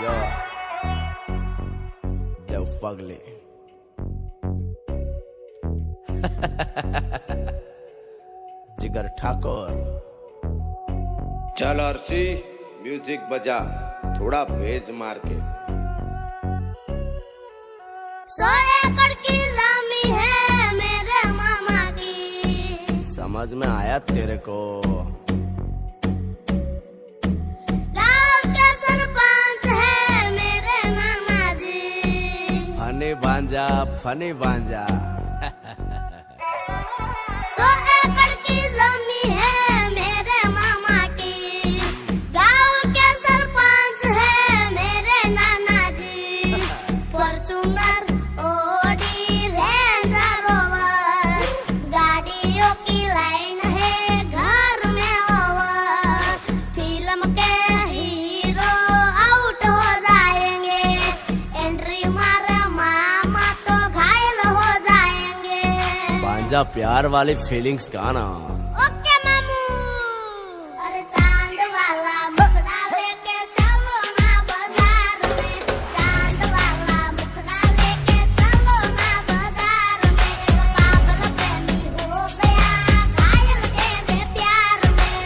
yo, they're fugly. जिगर ठाकुर। चल Arshi music बजा, थोड़ा बेज मार के। 100 एकड़ की जमीन है मेरे मामा की। समझ में आया तेरे को? गांव के सरपंच है मेरे मामा जी। फनी भांजा 100 एकड़ की जमीन है मेरे मामा की। गांव के सरपंच है मेरे नाना जी। फॉर्च्यूनर, ऑडी, रेंजर रोवर, गाड़ियों की लाइन है घर में ओवर। फिल्म के हीरो आउट हो जाएंगे, एंट्री मारे मामा तो घायल हो जाएंगे। भांजा प्यार वाली फीलिंग्स गाना। ओके मामू। अरे चांद वाला मुखड़ा लेके चलो ना बाजार में। चांद वाला मुखड़ा लेके चलो ना बाजार में। एक पागल प्रेमी हो गया घायल तेरे प्यार में।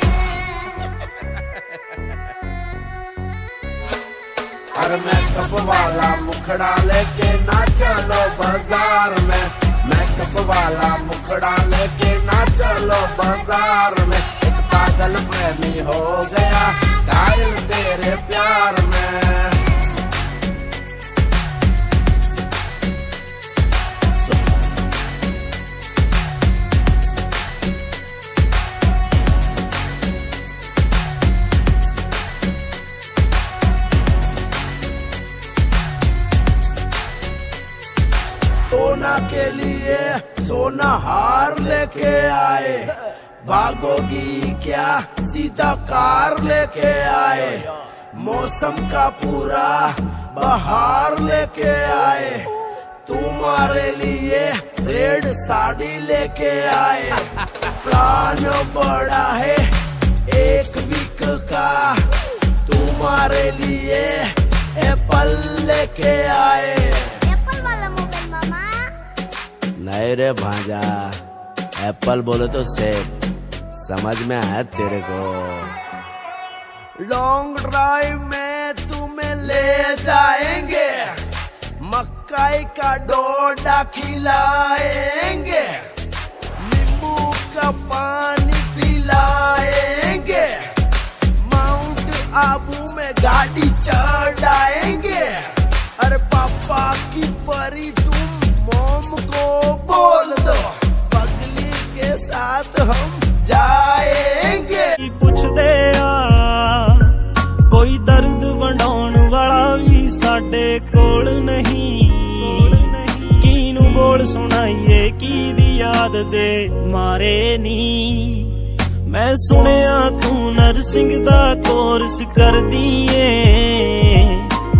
अरे मेकअप वाला मुखड़ा लेके ना चलो बाजार में। मेकअप वाला मुखड़ा लेके ना चलो बाजार में। एक पागल प्रेमी हो गया घायल तेरे प्यार में। सोना के लिए सोना हार लेके आए, भागोगी क्या सीधा कार लेके आए। मौसम का पूरा बहार लेके आए, तुम्हारे लिए रेड साड़ी लेके आए। प्लान बड़ा है 1 वीक का, तुम्हारे लिए एप्पल लेके आए। एप्पल वाला मोबाइल मामा। नहीं रे भांजा, एप्पल बोले तो सेब। समझ में आया तेरे को? लॉन्ग ड्राइव में तुम्हें ले जाएंगे, मक्काई का डोडा खिलाएंगे, नींबू का पानी पिलाएंगे, माउंट आबू में गाड़ी चढ़ाएंगे। अरे पापा की परी तुम मोम को बोल दो, पगली के साथ हम जाएंगे। पुछदे आ कोई दर्द वंडाउण वाला भी साडे कोल नहीं। कीनू बोल सुनाइए की दी याद दे मारे नी। मैं सुनिया तू नर्सिंग दा कोर्स कर दिए,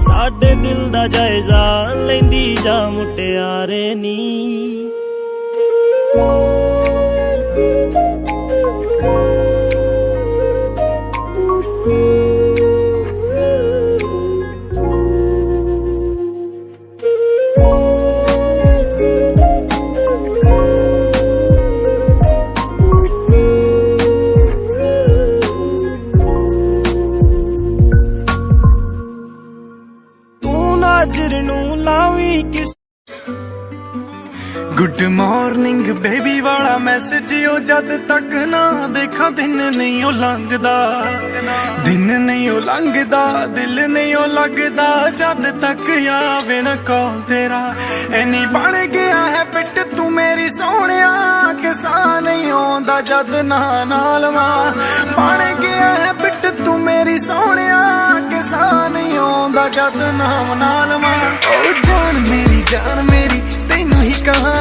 साडे दिल दा जायजा लेंदी जा मुटियारे नी। गुड मॉर्निंग बेबी वाला मैसेज ओ जद तक ना देखा दिन नहीं ओ लंघदा। दिन नहीं ओ लंघदा, दिल नहीं ओ लगदा जद तक आवे ना कॉल तेरा। एनी बन गया है पिट तू मेरी सोहणिया, किसा नहीं आंदा जद नाल मां। बन गया है पिट तू मेरी सोहणिया, किसा नहीं आंदा जद नाल मां। ओ जान मेरी तैनू ही कहा